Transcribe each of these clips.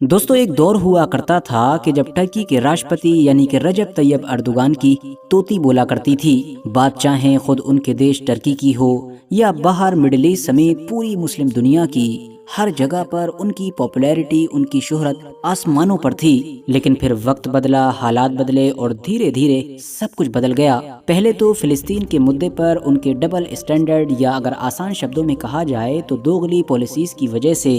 दोस्तों एक दौर हुआ करता था कि जब टर्की के राष्ट्रपति यानी कि रजब तैयब अर्दोगान की तोती बोला करती थी। बात चाहे खुद उनके देश टर्की की हो या बाहर मिडिल ईस्ट समेत पूरी मुस्लिम दुनिया की, हर जगह पर उनकी पॉपुलैरिटी, उनकी शोहरत आसमानों पर थी। लेकिन फिर वक्त बदला, हालात बदले और धीरे धीरे सब कुछ बदल गया। पहले तो फिलिस्तीन के मुद्दे पर उनके डबल स्टैंडर्ड या अगर आसान शब्दों में कहा जाए तो दोगली पॉलिसीज की वजह से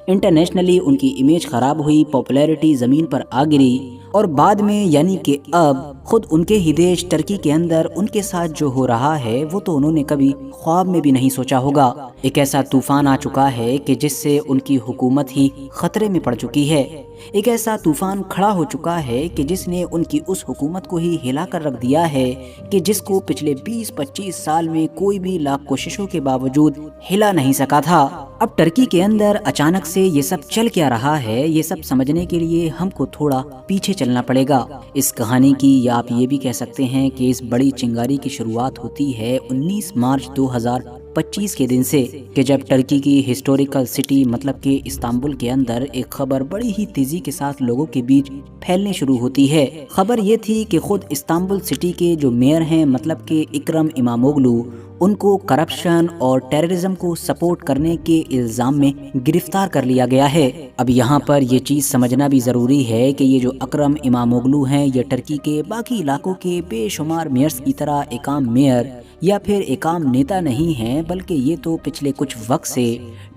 इंटरनेशनली उनकी इमेज खराब हुई, पॉपुलैरिटी जमीन पर आ गिरी। और बाद में यानी कि अब खुद उनके ही देश टर्की के अंदर उनके साथ जो हो रहा है वो तो उन्होंने कभी ख्वाब में भी नहीं सोचा होगा। एक ऐसा तूफान आ चुका है कि जिससे उनकी हुकूमत ही खतरे में पड़ चुकी है। एक ऐसा तूफान खड़ा हो चुका है कि जिसने उनकी उस हुकूमत को ही हिला कर रख दिया है कि जिसको पिछले 20-25 साल में कोई भी लाख कोशिशों के बावजूद हिला नहीं सका था। अब टर्की के अंदर अचानक से ये सब चल क्या रहा है, ये सब समझने के लिए हमको थोड़ा पीछे चलना पड़ेगा। इस कहानी की या आप ये भी कह सकते हैं कि इस बड़ी चिंगारी की शुरुआत होती है 19 मार्च 2025 के दिन से, कि जब टर्की की हिस्टोरिकल सिटी मतलब कि इस्तांबुल के अंदर एक खबर बड़ी ही तेजी के साथ लोगों के बीच फैलने शुरू होती है। खबर ये थी कि खुद इस्तांबुल सिटी के जो मेयर हैं मतलब कि इकरम इमामोगलू, उनको करप्शन और टेररिज्म को सपोर्ट करने के इल्जाम में गिरफ्तार कर लिया गया है। अब यहाँ पर ये चीज़ समझना भी ज़रूरी है कि ये जो इकरम इमामोगलू हैं ये टर्की के बाकी इलाकों के बेशुमार मेयर्स की तरह एक आम मेयर या फिर एक आम नेता नहीं हैं, बल्कि ये तो पिछले कुछ वक्त से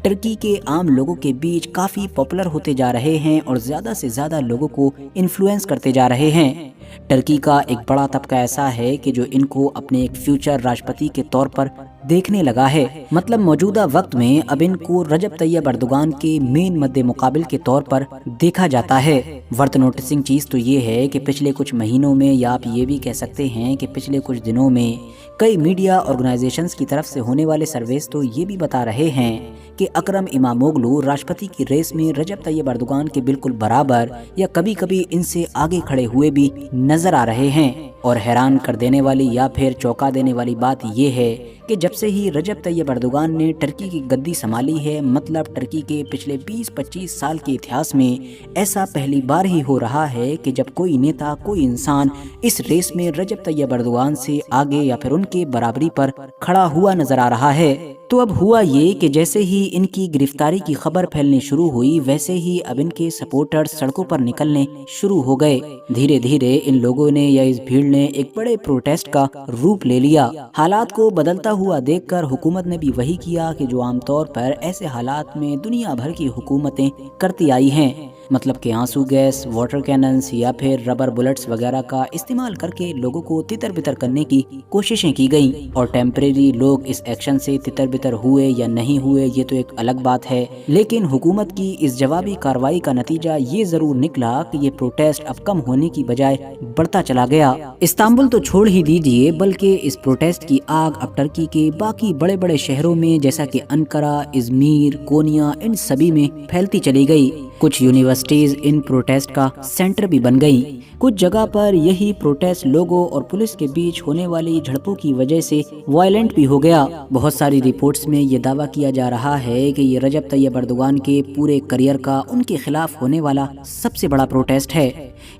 टर्की के आम लोगों के बीच काफ़ी पॉपुलर होते जा रहे हैं और ज़्यादा से ज़्यादा लोगों को इन्फ्लुएंस करते जा रहे हैं। टर्की का एक बड़ा तबका ऐसा है कि जो इनको अपने एक फ्यूचर राष्ट्रपति के तौर पर देखने लगा है। मतलब मौजूदा वक्त में अब इनको रजब तैयब अर्दोगान के मेन मद्दे मुकाबिल के तौर पर देखा जाता है। वर्थ नोटिसिंग चीज़ तो ये है कि पिछले कुछ महीनों में या आप ये भी कह सकते हैं कि पिछले कुछ दिनों में कई मीडिया ऑर्गेनाइजेशंस की तरफ से होने वाले सर्वेस तो ये भी बता रहे हैं कि इकरम इमामोगलू राष्ट्रपति की रेस में रजब तैयब अर्दोगान के बिल्कुल बराबर या कभी कभी इनसे आगे खड़े हुए भी नजर आ रहे हैं। और हैरान कर देने वाली या फिर चौंका देने वाली बात यह है कि जब से ही रजब तैयब अर्दोगान ने टर्की की गद्दी संभाली है, मतलब टर्की के पिछले 20-25 साल के इतिहास में ऐसा पहली बार ही हो रहा है कि जब कोई नेता, कोई इंसान इस रेस में रजब तैयब अर्दोगान से आगे या फिर उनके बराबरी पर खड़ा हुआ नजर आ रहा है। तो अब हुआ ये कि जैसे ही इनकी गिरफ्तारी की खबर फैलने शुरू हुई, वैसे ही अब इनके सपोर्टर्स सड़कों पर निकलने शुरू हो गए। धीरे धीरे इन लोगों ने या इस भीड़ ने एक बड़े प्रोटेस्ट का रूप ले लिया। हालात को बदलता हुआ देखकर हुकूमत ने भी वही किया कि जो आमतौर पर ऐसे हालात में दुनिया भर की हुकूमतें करती आई हैं, मतलब कि आंसू गैस, वाटर कैनन्स या फिर रबर बुलेट्स वगैरह का इस्तेमाल करके लोगों को तितर बितर करने की कोशिशें की गई। और टेम्परेरी लोग इस एक्शन से तितर बितर हुए या नहीं हुए ये तो एक अलग बात है, लेकिन हुकूमत की इस जवाबी कार्रवाई का नतीजा ये जरूर निकला कि ये प्रोटेस्ट अब कम होने की बजाय बढ़ता चला गया। इस्तांबुल तो छोड़ ही दीजिए, बल्कि इस प्रोटेस्ट की आग अब टर्की के बाकी बड़े बड़े शहरों में जैसा कि अंकारा, इजमीर, कोनिया, इन सभी में फैलती चली गई। कुछ यूनिवर्सिटीज इन प्रोटेस्ट का सेंटर भी बन गई। कुछ जगह पर यही प्रोटेस्ट लोगों और पुलिस के बीच होने वाली झड़पों की वजह से वायलेंट भी हो गया। बहुत सारी रिपोर्ट्स में ये दावा किया जा रहा है कि ये रजब तैयब अर्दोगान के पूरे करियर का उनके खिलाफ होने वाला सबसे बड़ा प्रोटेस्ट है।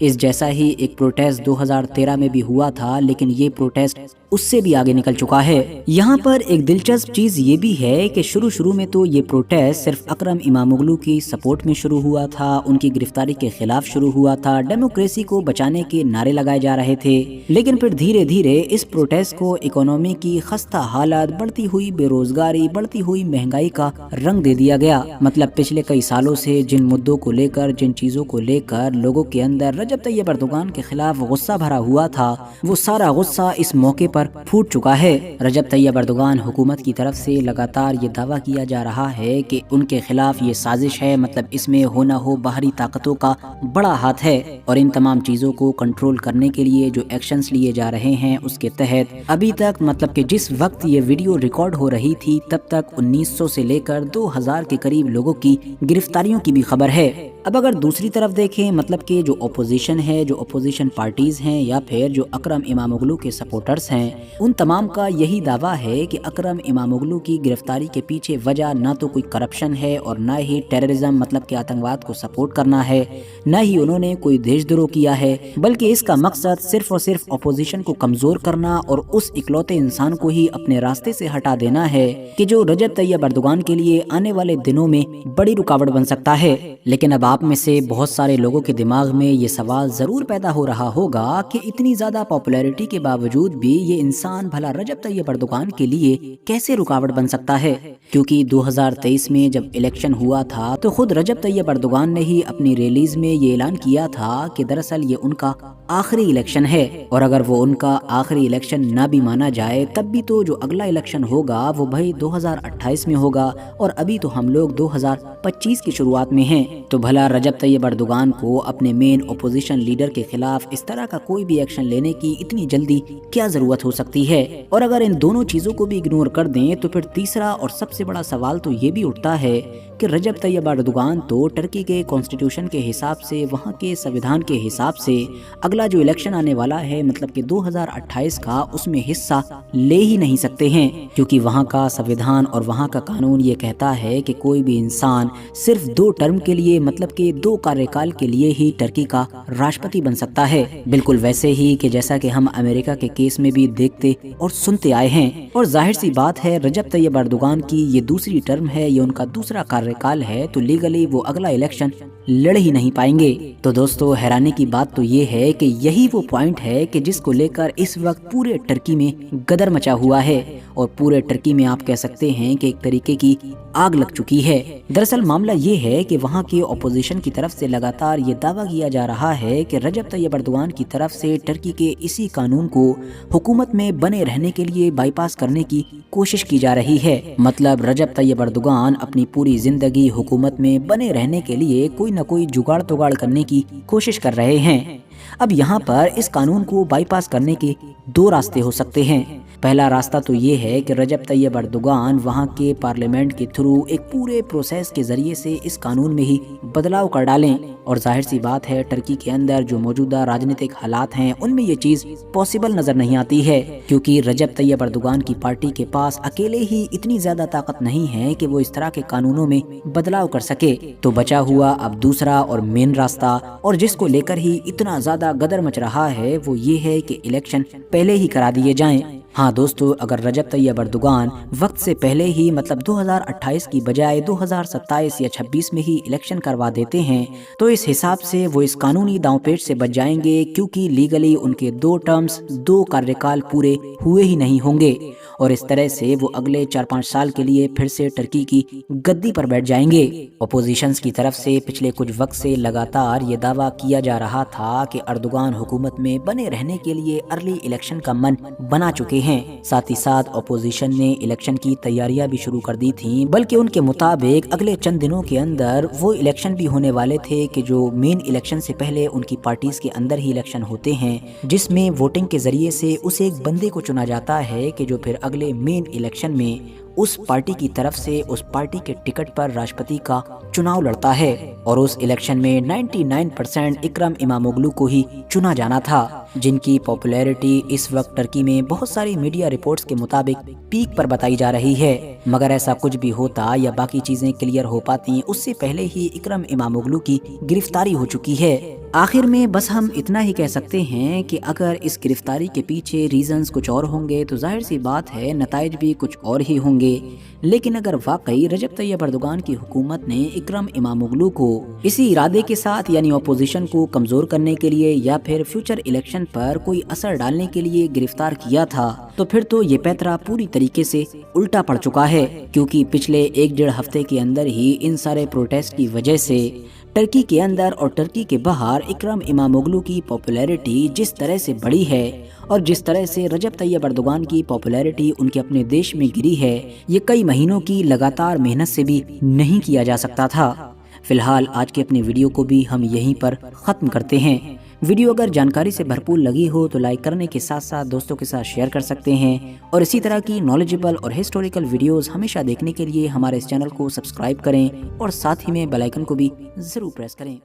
इस जैसा ही एक प्रोटेस्ट 2013 में भी हुआ था, लेकिन ये प्रोटेस्ट उससे भी आगे निकल चुका है। यहाँ पर एक दिलचस्प चीज ये भी है कि शुरू में तो ये प्रोटेस्ट सिर्फ इकरम इमामोगलू की सपोर्ट में शुरू हुआ था, उनकी गिरफ्तारी के खिलाफ शुरू हुआ था, डेमोक्रेसी को बचाने के नारे लगाए जा रहे थे। लेकिन फिर धीरे धीरे इस प्रोटेस्ट को इकोनॉमी की खस्ता हालत, बढ़ती हुई बेरोजगारी, बढ़ती हुई महंगाई का रंग दे दिया गया। मतलब पिछले कई सालों से जिन मुद्दों को लेकर, जिन चीजों को लेकर लोगों के अंदर रजब तैयब अर्दोगान के खिलाफ गुस्सा भरा हुआ था, वो सारा गुस्सा इस मौके पर फूट चुका है। रजब तैयब अर्दोगान हुकूमत की तरफ से लगातार ये दावा किया जा रहा है कि उनके खिलाफ ये साजिश है, मतलब इसमें हो न हो बाहरी ताकतों का बड़ा हाथ है। और इन तमाम चीजों को कंट्रोल करने के लिए जो एक्शंस लिए जा रहे हैं उसके तहत अभी तक, मतलब कि जिस वक्त ये वीडियो रिकॉर्ड हो रही थी तब तक 1900 से लेकर 2000 के करीब लोगों की गिरफ्तारियों की भी खबर है। अब अगर दूसरी तरफ देखें, मतलब कि जो अपोजिशन है, जो अपोजिशन पार्टीज हैं या फिर जो अकरम इमामोगलू के सपोर्टर्स हैं, उन तमाम का यही दावा है कि अकरम इमामोगलू की गिरफ्तारी के पीछे वजह ना तो कोई करप्शन है और ना ही टेररिज्म मतलब कि आतंकवाद को सपोर्ट करना है, ना ही उन्होंने कोई देशद्रोह किया है, बल्कि इसका मकसद सिर्फ और सिर्फ अपोजिशन को कमजोर करना और उस इकलौते इंसान को ही अपने रास्ते से हटा देना है कि जो रजब तैयब अर्दोगान के लिए आने वाले दिनों में बड़ी रुकावट बन सकता है। लेकिन अब आप में से बहुत सारे लोगों के दिमाग में ये सवाल जरूर पैदा हो रहा होगा कि इतनी ज्यादा पॉपुलैरिटी के बावजूद भी ये इंसान भला रजब तैयब अर्दोगान के लिए कैसे रुकावट बन सकता है, क्योंकि 2023 में जब इलेक्शन हुआ था तो खुद रजब तैयब अर्दोगान ने ही अपनी रैलीज में ये ऐलान किया था कि दरअसल ये उनका आखिरी इलेक्शन है, और अगर वो उनका आखिरी इलेक्शन ना भी माना जाए तब भी तो जो अगला इलेक्शन होगा वो भाई 2028 में होगा, और अभी तो हम लोग 2025 की शुरुआत में हैं। तो भला रजब तैयब अर्दोगान को अपने मेन अपोजिशन लीडर के खिलाफ इस तरह का कोई भी एक्शन लेने की इतनी जल्दी क्या जरूरत हो सकती है। और अगर इन दोनों चीजों को भी इग्नोर कर दें तो फिर तीसरा और सबसे बड़ा सवाल तो ये भी उठता है कि रजब तैयब अर्दोगान तो टर्की के कॉन्स्टिट्यूशन के हिसाब से, वहाँ के संविधान के हिसाब से अगला जो इलेक्शन आने वाला है मतलब कि 2028 का, उसमें हिस्सा ले ही नहीं सकते हैं, क्योंकि वहाँ का संविधान और वहाँ का कानून ये कहता है कि कोई भी इंसान सिर्फ 2 टर्म के लिए मतलब कि 2 कार्यकाल के लिए ही टर्की का राष्ट्रपति बन सकता है। बिल्कुल वैसे ही कि जैसा कि हम अमेरिका के केस में भी देखते और सुनते आए हैं। और जाहिर सी बात है रजब तैयब अर्दोगान की ये दूसरी टर्म है, ये उनका दूसरा कार्यकाल है, तो लीगली वो अगला इलेक्शन लड़ ही नहीं पाएंगे। तो दोस्तों हैरानी की बात तो ये है कि यही वो पॉइंट है कि जिसको लेकर इस वक्त पूरे टर्की में गदर मचा हुआ है, और पूरे टर्की में आप कह सकते हैं कि एक तरीके की आग लग चुकी है। दरअसल मामला ये है कि वहाँ के अपोजिशन की तरफ से लगातार ये दावा किया जा रहा है कि रजब तैयब अर्दोगान की तरफ से टर्की के इसी कानून को हुकूमत में बने रहने के लिए बाईपास करने की कोशिश की जा रही है। मतलब रजब तैयब अर्दोगान अपनी पूरी जिंदगी हुकूमत में बने रहने के लिए कोई न कोई जुगाड़ तुगाड़ करने की कोशिश कर रहे हैं। अब यहाँ पर इस कानून को बाईपास करने के 2 रास्ते हो सकते हैं। पहला रास्ता तो ये है कि रजब तैयब अर्दोगान वहाँ के पार्लियामेंट के थ्रू एक पूरे प्रोसेस के जरिए से इस कानून में ही बदलाव कर डालें, और जाहिर सी बात है टर्की के अंदर जो मौजूदा राजनीतिक हालात हैं उनमें ये चीज़ पॉसिबल नजर नहीं आती है, क्योंकि रजब तैयब अर्दोगान की पार्टी के पास अकेले ही इतनी ज्यादा ताकत नहीं है कि वो इस तरह के कानूनों में बदलाव कर सके। तो बचा हुआ अब दूसरा और मेन रास्ता, और जिसको लेकर ही इतना ज्यादा गदर मच रहा है, वो ये है कि इलेक्शन पहले ही करा दिए जाएं। हाँ दोस्तों, अगर रजब तैयब अर्दोगान वक्त से पहले ही मतलब 2028 की बजाय 2027 या 26 में ही इलेक्शन करवा देते हैं तो इस हिसाब से वो इस कानूनी दांवपेच से बच जाएंगे, क्योंकि लीगली उनके 2 टर्म्स 2 कार्यकाल पूरे हुए ही नहीं होंगे, और इस तरह से वो अगले 4-5 साल के लिए फिर से टर्की की गद्दी पर बैठ जाएंगे। अपोजिशंस की तरफ से पिछले कुछ वक्त से लगातार ये दावा किया जा रहा था कि अर्दोगान हुकूमत में बने रहने के लिए अर्ली इलेक्शन का मन बना चुके हैं। साथ ही साथ अपोजिशन ने इलेक्शन की तैयारियां भी शुरू कर दी थी, बल्कि उनके मुताबिक अगले चंद दिनों के अंदर वो इलेक्शन भी होने वाले थे कि जो मेन इलेक्शन से पहले उनकी पार्टीज के अंदर ही इलेक्शन होते हैं, जिसमें वोटिंग के जरिए से उस एक बंदे को चुना जाता है कि जो फिर अगले मेन इलेक्शन में उस पार्टी की तरफ से उस पार्टी के टिकट पर राष्ट्रपति का चुनाव लड़ता है। और उस इलेक्शन में 99% इकरम इमामोगलू को ही चुना जाना था, जिनकी पॉपुलैरिटी इस वक्त टर्की में बहुत सारी मीडिया रिपोर्ट्स के मुताबिक पीक पर बताई जा रही है। मगर ऐसा कुछ भी होता या बाकी चीजें क्लियर हो पाती उससे पहले ही इकरम इमामोगलू की गिरफ्तारी हो चुकी है। आखिर में बस हम इतना ही कह सकते हैं कि अगर इस गिरफ्तारी के पीछे रीजंस कुछ और होंगे तो जाहिर सी बात है नताइज भी कुछ और ही होंगे। लेकिन अगर वाकई रजब तैयब अर्दोगान की हुकूमत ने इकरम इमामोगलू को इसी इरादे के साथ यानी अपोजिशन को कमजोर करने के लिए या फिर फ्यूचर इलेक्शन पर कोई असर डालने के लिए गिरफ्तार किया था, तो फिर तो ये पैतरा पूरी तरीके से उल्टा पड़ चुका है, क्योंकि पिछले 1-1.5 हफ्ते के अंदर ही इन सारे प्रोटेस्ट की वजह से टर्की के अंदर और टर्की के बाहर इकरम इमामोगलू की पॉपुलैरिटी जिस तरह से बढ़ी है और जिस तरह से रजब तैयब अर्दोगान की पॉपुलैरिटी उनके अपने देश में गिरी है, ये कई महीनों की लगातार मेहनत से भी नहीं किया जा सकता था। फिलहाल आज के अपने वीडियो को भी हम यहीं पर ख़त्म करते हैं। ویڈیو اگر جانکاری سے بھرپور لگی ہو تو لائک کرنے کے ساتھ ساتھ دوستوں کے ساتھ شیئر کر سکتے ہیں، اور اسی طرح کی نالجبل اور ہسٹوریکل ویڈیوز ہمیشہ دیکھنے کے لیے ہمارے اس چینل کو سبسکرائب کریں اور ساتھ ہی میں بیل آئیکن کو بھی ضرور پریس کریں۔